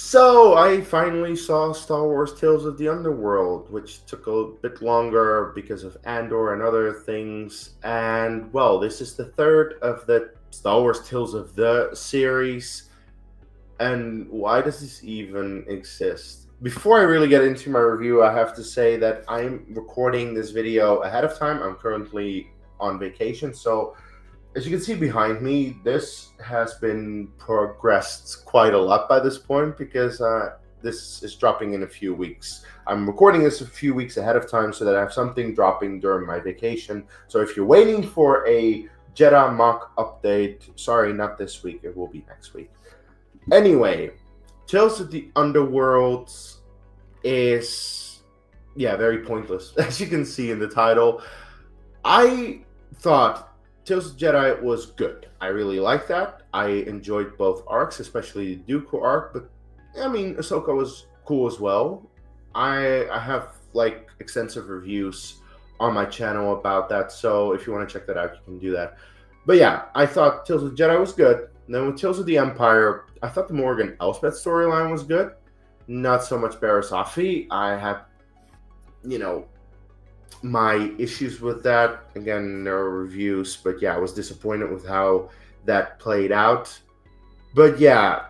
So, I finally saw Star Wars Tales of the Underworld, which took a bit longer because of Andor and other things. And, well, this is the third of the Star Wars Tales of the series. And why does this even exist? Before I really get into my review, I have to say that I'm recording this video ahead of time. I'm currently on vacation, so as you can see behind me, this has been progressed quite a lot by this point because this is dropping in a few weeks. I'm recording this a few weeks ahead of time so that I have something dropping during my vacation. So if you're waiting for a Jedi mock update, sorry, not this week, it will be next week. Anyway, Tales of the Underworld is, yeah, very pointless, as you can see in the title. I thought Tales of the Jedi was good. I really liked that. I enjoyed both arcs, especially the Dooku arc, but I mean, Ahsoka was cool as well. I have like extensive reviews on my channel about that, so if you want to check that out, you can do that. But yeah, I thought Tales of the Jedi was good. And then with Tales of the Empire, I thought the Morgan Elsbeth storyline was good. Not so much Barriss Offee. I had, my issues with that. Again, there are reviews, but yeah, I was disappointed with how that played out. But yeah,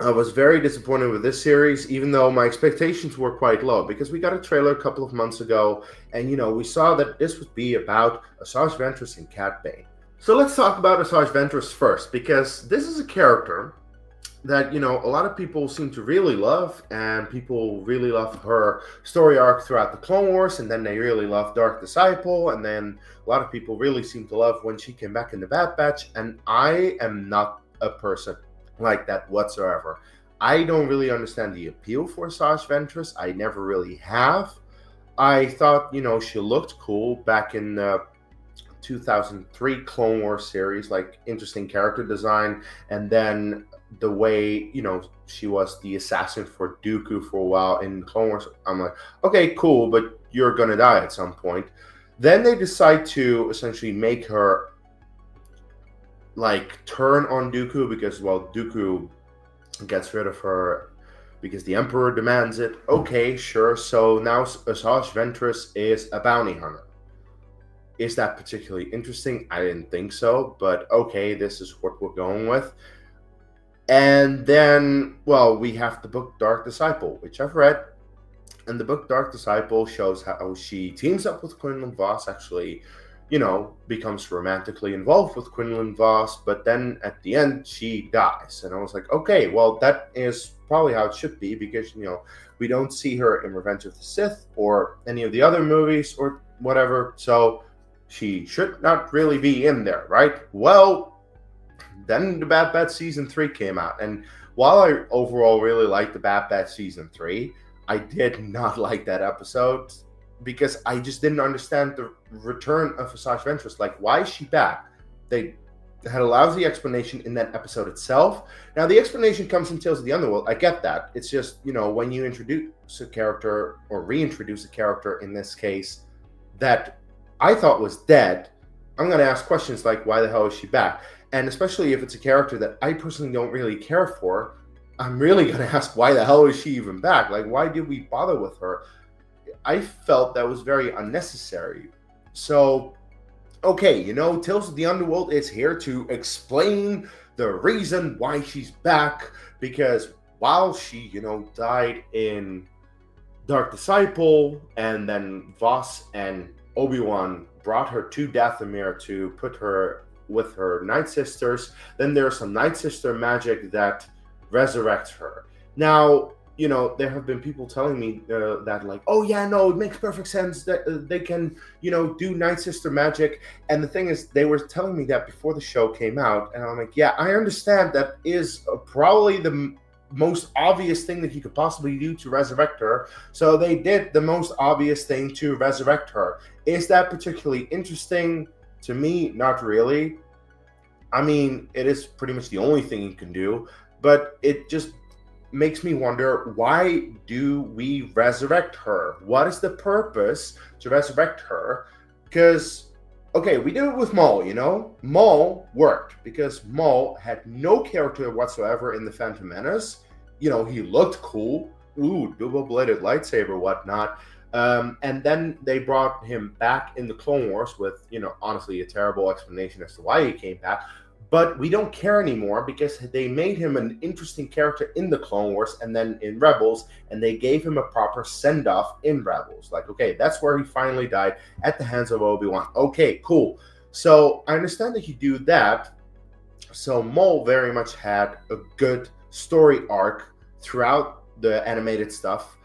I was very disappointed with this series, even though my expectations were quite low, because we got a trailer a couple of months ago, and we saw that this would be about Asajj Ventress and Cad Bane. So let's talk about Asajj Ventress first, because this is a character that, a lot of people seem to really love, and people really love her story arc throughout the Clone Wars, and then they really love Dark Disciple, and then a lot of people really seem to love when she came back in the Bad Batch, and I am not a person like that whatsoever. I don't really understand the appeal for Asajj Ventress. I never really have. I thought, she looked cool back in the 2003 Clone Wars series, like interesting character design, and then the way she was the assassin for Dooku for a while in Clone Wars. I'm like, okay, cool, but you're gonna die at some point. Then they decide to essentially make her like turn on Dooku because, well, Dooku gets rid of her because the Emperor demands it. Okay, sure. So now Asajj Ventress is a bounty hunter. Is that particularly interesting? I didn't think so, but okay, this is what we're going with. And then, well, we have the book Dark Disciple, which I've read. And the book Dark Disciple shows how she teams up with Quinlan Vos, actually, becomes romantically involved with Quinlan Vos, but then at the end, she dies. And I was like, okay, well, that is probably how it should be, because, we don't see her in Revenge of the Sith or any of the other movies or whatever, so she should not really be in there, right? Well, then the Bad Batch Season 3 came out, and while I overall really liked the Bad Batch Season 3, I did not like that episode because I just didn't understand the return of Asajj Ventress. Like, why is she back? They had a lousy explanation in that episode itself. Now, the explanation comes in Tales of the Underworld. I get that. It's just, when you introduce a character, or reintroduce a character in this case, that I thought was dead, I'm going to ask questions like, why the hell is she back? And especially if it's a character that I personally don't really care for, I'm really going to ask, why the hell is she even back? Like, why did we bother with her? I felt that was very unnecessary. So, okay, Tales of the Underworld is here to explain the reason why she's back, because while she, died in Dark Disciple, and then Vos and Obi-Wan brought her to Dathomir to put her with her Night Sisters, then there's some Night Sister magic that resurrects her. Now, there have been people telling me that, like, oh yeah, no, it makes perfect sense that they can, do Night Sister magic. And the thing is, they were telling me that before the show came out, and I'm like, yeah, I understand that is probably the most obvious thing that you could possibly do to resurrect her. So they did the most obvious thing to resurrect her. Is that particularly interesting? To me, not really. I mean, it is pretty much the only thing you can do, but it just makes me wonder, why do we resurrect her? What is the purpose to resurrect her? Because, okay, we did it with Maul, Maul worked because Maul had no character whatsoever in The Phantom Menace, he looked cool. Ooh, double-bladed lightsaber, whatnot. And then they brought him back in the Clone Wars with, honestly, a terrible explanation as to why he came back. But we don't care anymore because they made him an interesting character in the Clone Wars and then in Rebels, and they gave him a proper send-off in Rebels. Like, okay, that's where he finally died, at the hands of Obi-Wan. Okay, cool. So I understand that you do that. So Maul very much had a good story arc throughout the animated stuff.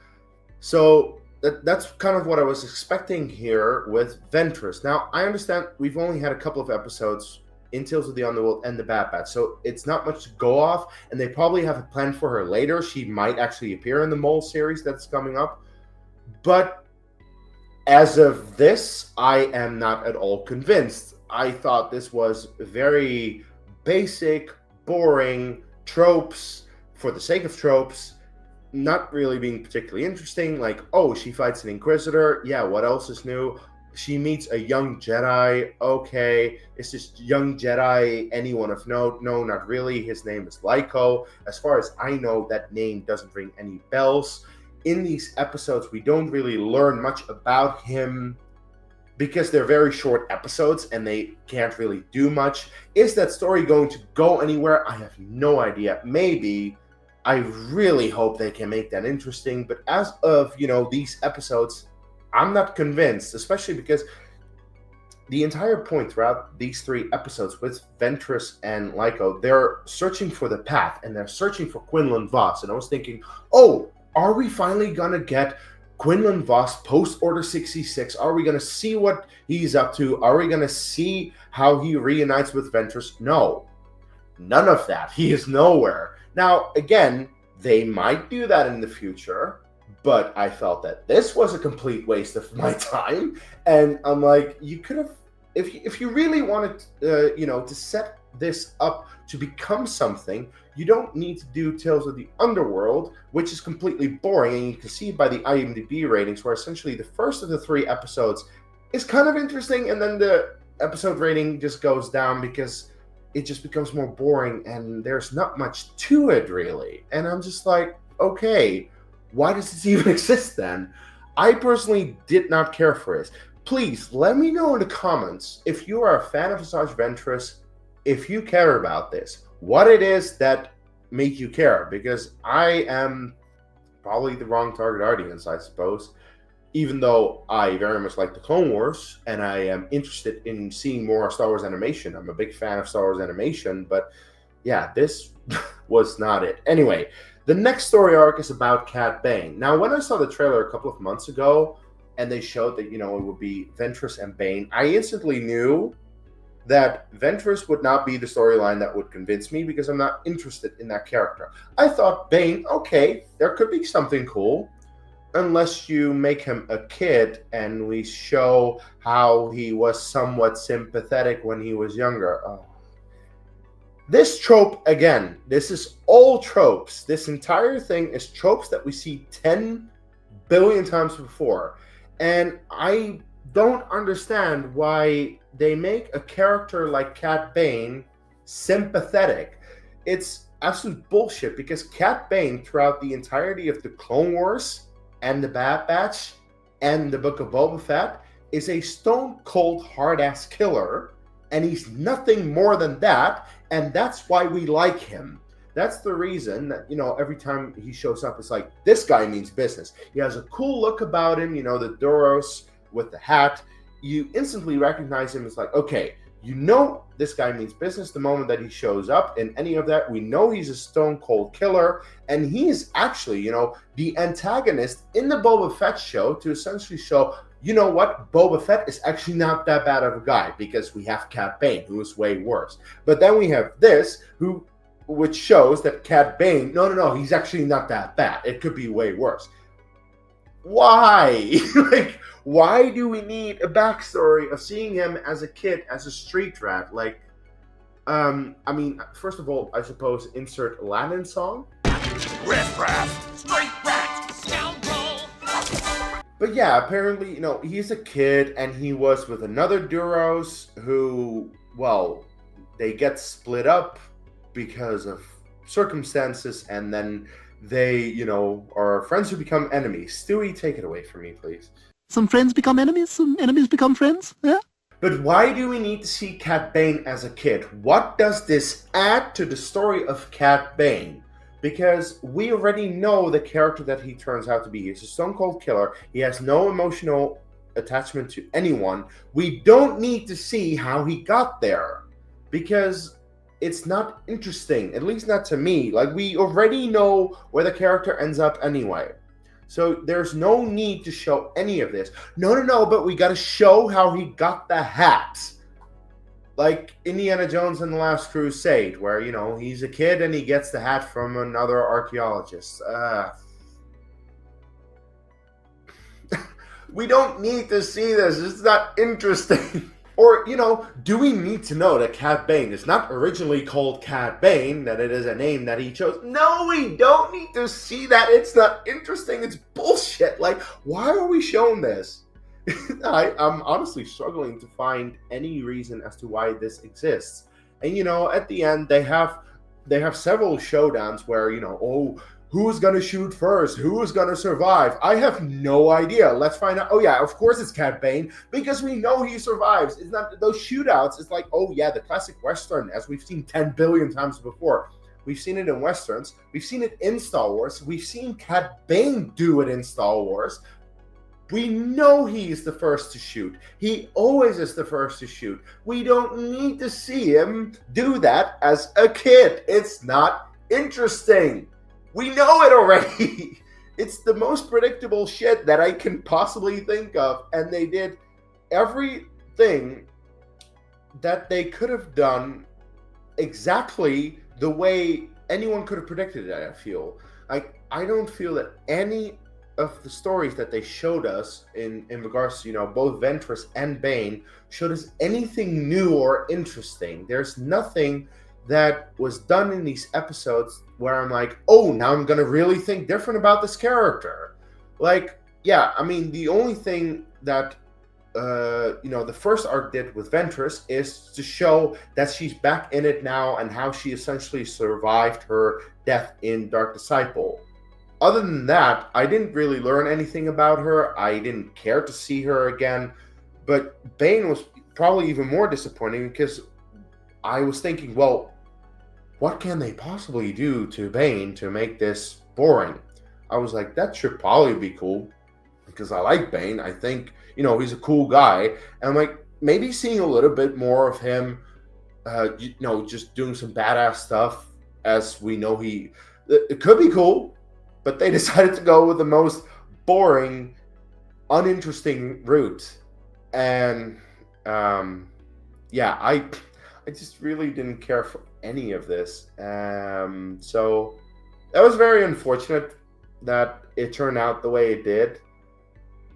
So that's kind of what I was expecting here with Ventress. Now, I understand we've only had a couple of episodes in Tales of the Underworld and the Bad Batch, so it's not much to go off, and they probably have a plan for her later. She might actually appear in the Mole series that's coming up. But as of this, I am not at all convinced. I thought this was very basic, boring tropes for the sake of tropes, not really being particularly interesting. Like, oh, she fights an Inquisitor. Yeah, what else is new? She meets a young Jedi. Okay, is this young Jedi anyone of note? No, not really. His name is Lyko. As far as I know, that name doesn't ring any bells. In these episodes, we don't really learn much about him because they're very short episodes and they can't really do much. Is that story going to go anywhere? I have no idea. Maybe. I really hope they can make that interesting. But as of, these episodes, I'm not convinced, especially because the entire point throughout these 3 episodes with Ventress and Lyko, they're searching for the path and they're searching for Quinlan Vos. And I was thinking, oh, are we finally going to get Quinlan Vos post Order 66? Are we going to see what he's up to? Are we going to see how he reunites with Ventress? No, none of that. He is nowhere. Now, again, they might do that in the future, but I felt that this was a complete waste of my time. And I'm like, you could have, if you really wanted, to set this up to become something, you don't need to do Tales of the Underworld, which is completely boring. And you can see by the IMDb ratings, where essentially the first of the 3 episodes is kind of interesting, and then the episode rating just goes down because it just becomes more boring and there's not much to it, really. And I'm just like, okay, why does this even exist then? I personally did not care for it. Please let me know in the comments if you are a fan of Asajj Ventress, if you care about this, what it is that made you care, because I am probably the wrong target audience, I suppose. Even though I very much like the Clone Wars and I am interested in seeing more Star Wars animation. I'm a big fan of Star Wars animation, but yeah, this was not it. Anyway, the next story arc is about Cad Bane. Now, when I saw the trailer a couple of months ago and they showed that, it would be Ventress and Bane, I instantly knew that Ventress would not be the storyline that would convince me because I'm not interested in that character. I thought Bane, okay, there could be something cool. Unless you make him a kid and we show how he was somewhat sympathetic when he was younger. Oh. This trope, again, this is all tropes. This entire thing is tropes that we see 10 billion times before. And I don't understand why they make a character like Cad Bane sympathetic. It's absolute bullshit because Cad Bane, throughout the entirety of the Clone Wars and the Bad Batch and the Book of Boba Fett, is a stone-cold hard-ass killer, and he's nothing more than that, and that's why we like him. That's the reason that, every time he shows up, it's like, this guy means business. He has a cool look about him, the Duros with the hat. You instantly recognize him as like, okay, this guy means business the moment that he shows up. In any of that, we know he's a stone cold killer, and he's actually, the antagonist in the Boba Fett show to essentially show, what, Boba Fett is actually not that bad of a guy because we have Cad Bane, who is way worse. But then we have this, which shows that Cad Bane, no, he's actually not that bad. It could be way worse. Why? Why do we need a backstory of seeing him as a kid, as a street rat? First of all, I suppose insert Aladdin song. Riff raff, street rat, scoundrel. But yeah, apparently, he's a kid and he was with another Duros who, they get split up because of circumstances, and then they, are friends who become enemies. Stewie, take it away from me, please. Some friends become enemies, some enemies become friends, yeah? But why do we need to see Cad Bane as a kid? What does this add to the story of Cad Bane? Because we already know the character that he turns out to be. He's a stone cold killer. He has no emotional attachment to anyone. We don't need to see how he got there, because it's not interesting, at least not to me. Like, we already know where the character ends up anyway. So there's no need to show any of this. No, but we gotta show how he got the hat. Like Indiana Jones and the Last Crusade, where, he's a kid and he gets the hat from another archaeologist. We don't need to see this. It's not interesting. Or, do we need to know that Cad Bane is not originally called Cad Bane, that it is a name that he chose? No, we don't need to see that. It's not interesting. It's bullshit. Like, why are we shown this? I'm honestly struggling to find any reason as to why this exists. And, at the end, they have several showdowns where, who's gonna shoot first? Who's gonna survive? I have no idea. Let's find out. Oh yeah, of course it's Cad Bane, because we know he survives. It's not those shootouts. It's like, oh yeah, the classic Western, as we've seen 10 billion times before. We've seen it in Westerns. We've seen it in Star Wars. We've seen Cad Bane do it in Star Wars. We know he's the first to shoot. He always is the first to shoot. We don't need to see him do that as a kid. It's not interesting. We know it already. It's the most predictable shit that I can possibly think of. And they did everything that they could have done exactly the way anyone could have predicted it, I feel. I don't feel that any of the stories that they showed us in regards to, both Ventress and Bane showed us anything new or interesting. There's nothing that was done in these episodes where I'm like, oh, now I'm going to really think different about this character. Like, yeah, I mean, the only thing that, the first arc did with Ventress is to show that she's back in it now and how she essentially survived her death in Dark Disciple. Other than that, I didn't really learn anything about her. I didn't care to see her again. But Bane was probably even more disappointing, because I was thinking, well, what can they possibly do to Bane to make this boring? I was like, that should probably be cool, because I like Bane. I think, he's a cool guy. And I'm like, maybe seeing a little bit more of him, just doing some badass stuff, as we know it could be cool. But they decided to go with the most boring, uninteresting route. And, I just really didn't care for any of this. So that was very unfortunate that it turned out the way it did.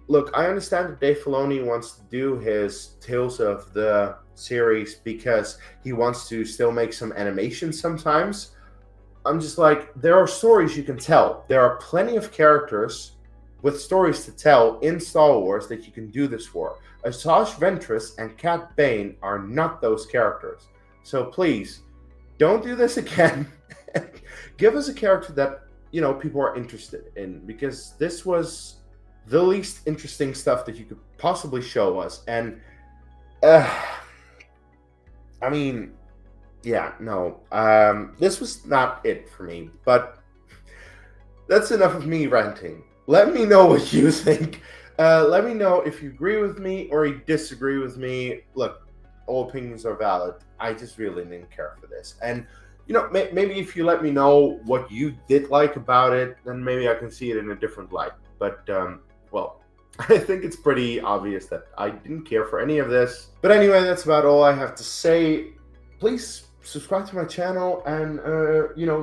Look, I understand that Dave Filoni wants to do his Tales of the series because he wants to still make some animation sometimes. I'm just like, there are stories you can tell. There are plenty of characters with stories to tell in Star Wars that you can do this for. Asajj Ventress and Cad Bane are not those characters. So please, don't do this again. Give us a character that, people are interested in, because this was the least interesting stuff that you could possibly show us. And, this was not it for me, but that's enough of me ranting. Let me know what you think. Let me know if you agree with me or you disagree with me. Look, all opinions are valid. I just really didn't care for this. And, maybe if you let me know what you did like about it, then maybe I can see it in a different light. But, I think it's pretty obvious that I didn't care for any of this. But anyway, that's about all I have to say. Please subscribe to my channel and,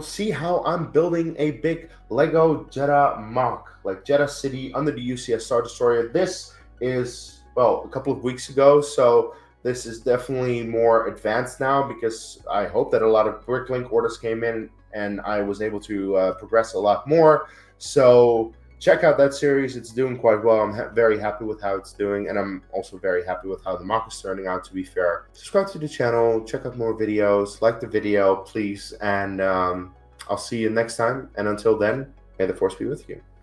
see how I'm building a big Lego Jeddah mock, like Jeddah City under the UCS Star Destroyer. This is, a couple of weeks ago, so this is definitely more advanced now, because I hope that a lot of Bricklink orders came in and I was able to progress a lot more. So check out that series. It's doing quite well. I'm very happy with how it's doing, and I'm also very happy with how the mock is turning out, to be fair. Subscribe to the channel, check out more videos, like the video, please, and I'll see you next time, and until then, may the force be with you.